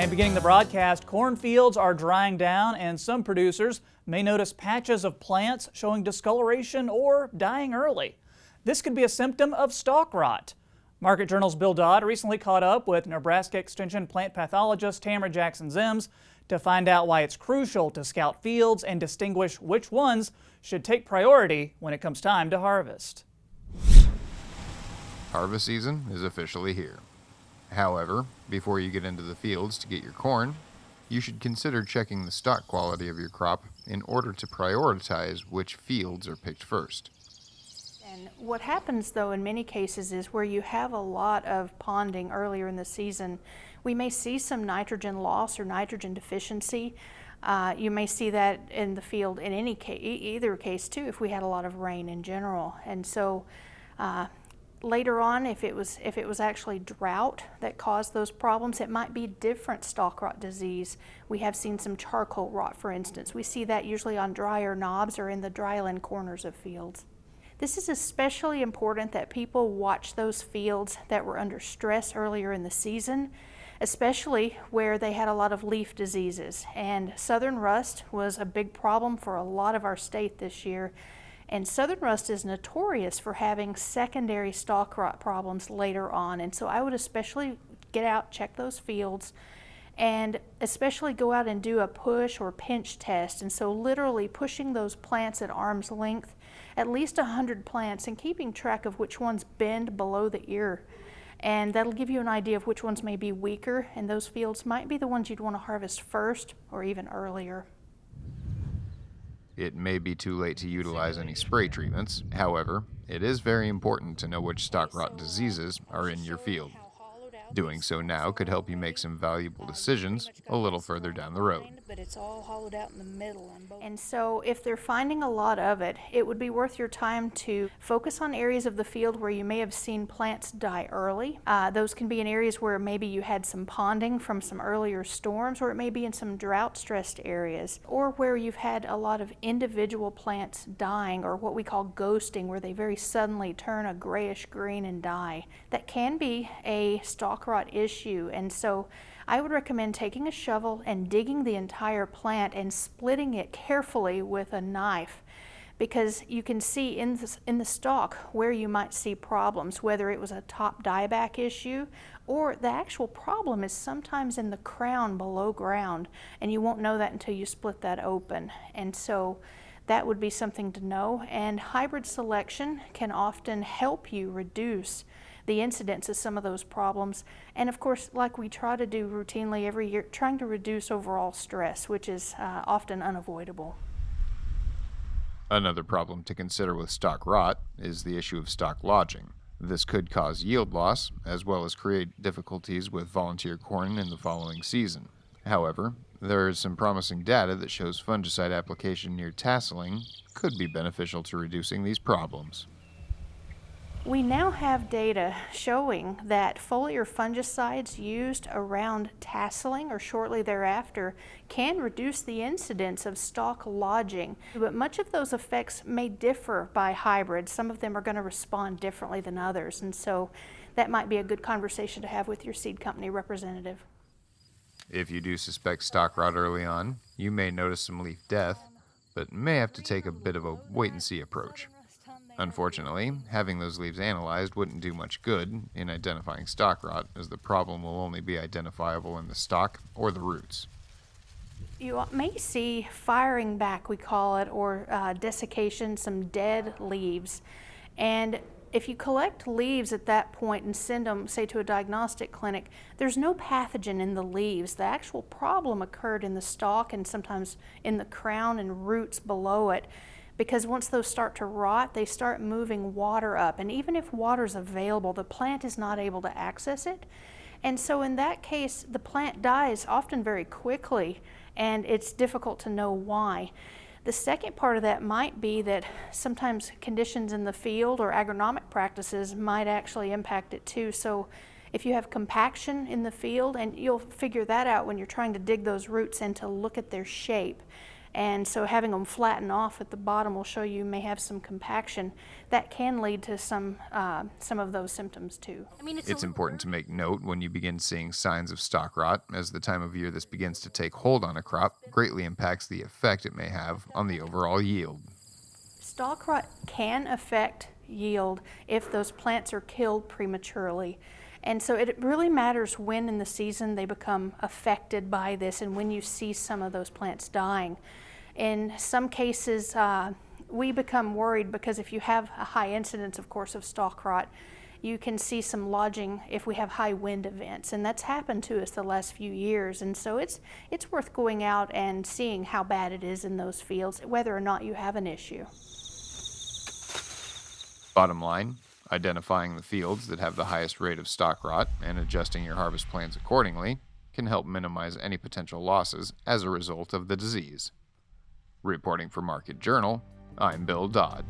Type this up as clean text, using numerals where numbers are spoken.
And beginning the broadcast, cornfields are drying down and some producers may notice patches of plants showing discoloration or dying early. This could be a symptom of stalk rot. Market Journal's Bill Dodd recently caught up with Nebraska Extension plant pathologist Tamra Jackson-Ziems to find out why it's crucial to scout fields and distinguish which ones should take priority when it comes time to harvest. Harvest season is officially here. However, before you get into the fields to get your corn, you should consider checking the stalk quality of your crop in order to prioritize which fields are picked first. And what happens though in many cases is where you have a lot of ponding earlier in the season, we may see some nitrogen loss or nitrogen deficiency. You may see that in the field in any case, either case too, if we had a lot of rain in general. And so later on, if it was actually drought that caused those problems, it might be different stalk rot disease. We have seen some charcoal rot, for instance. We see that usually on drier knobs or in the dryland corners of fields. This is especially important that people watch those fields that were under stress earlier in the season, especially where they had a lot of leaf diseases. And southern rust was a big problem for a lot of our state this year. And southern rust is notorious for having secondary stalk rot problems later on. And so I would especially get out, check those fields, and especially go out and do a push or pinch test. And so literally pushing those plants at arm's length, at least 100 plants, and keeping track of which ones bend below the ear. And that'll give you an idea of which ones may be weaker, and those fields might be the ones you'd want to harvest first or even earlier. It may be too late to utilize any spray treatments. However, it is very important to know which stalk rot diseases are in your field. Doing so now could help you make some valuable decisions a little further down the road. But it's all hollowed out in the middle. And so if they're finding a lot of it, it would be worth your time to focus on areas of the field where you may have seen plants die early. Those can be in areas where maybe you had some ponding from some earlier storms, or it may be in some drought-stressed areas, or where you've had a lot of individual plants dying, or what we call ghosting, where they very suddenly turn a grayish green and die. That can be a stalk rot issue, and so I would recommend taking a shovel and digging the entire plant and splitting it carefully with a knife, because you can see in the stalk where you might see problems, whether it was a top dieback issue or the actual problem is sometimes in the crown below ground, and you won't know that until you split that open. And so that would be something to know, and hybrid selection can often help you reduce the incidence of some of those problems. And of course, like we try to do routinely every year, trying to reduce overall stress, which is often unavoidable. Another problem to consider with stalk rot is the issue of stalk lodging. This could cause yield loss, as well as create difficulties with volunteer corn in the following season. However, there is some promising data that shows fungicide application near tasseling could be beneficial to reducing these problems. We now have data showing that foliar fungicides used around tasseling or shortly thereafter can reduce the incidence of stalk lodging, but much of those effects may differ by hybrid. Some of them are going to respond differently than others, and so that might be a good conversation to have with your seed company representative. If you do suspect stalk rot early on, you may notice some leaf death, but may have to take a bit of a wait-and-see approach. Unfortunately, having those leaves analyzed wouldn't do much good in identifying stalk rot, as the problem will only be identifiable in the stalk or the roots. You may see firing back, we call it, or desiccation, some dead leaves. And if you collect leaves at that point and send them, say, to a diagnostic clinic, there's no pathogen in the leaves. The actual problem occurred in the stalk and sometimes in the crown and roots below it. Because once those start to rot, they start moving water up. And even if water is available, the plant is not able to access it. And so in that case, the plant dies often very quickly, and it's difficult to know why. The second part of that might be that sometimes conditions in the field or agronomic practices might actually impact it too. So if you have compaction in the field, and you'll figure that out when you're trying to dig those roots in to look at their shape. And so having them flatten off at the bottom will show you may have some compaction. That can lead to some of those symptoms too. It's important to make note when you begin seeing signs of stalk rot, as the time of year this begins to take hold on a crop greatly impacts the effect it may have on the overall yield. Stalk rot can affect yield if those plants are killed prematurely. And so it really matters when in the season they become affected by this and when you see some of those plants dying. In some cases, we become worried because if you have a high incidence, of course, of stalk rot, you can see some lodging if we have high wind events, and that's happened to us the last few years. And so it's worth going out and seeing how bad it is in those fields, whether or not you have an issue. Bottom line, identifying the fields that have the highest rate of stalk rot and adjusting your harvest plans accordingly can help minimize any potential losses as a result of the disease. Reporting for Market Journal, I'm Bill Dodd.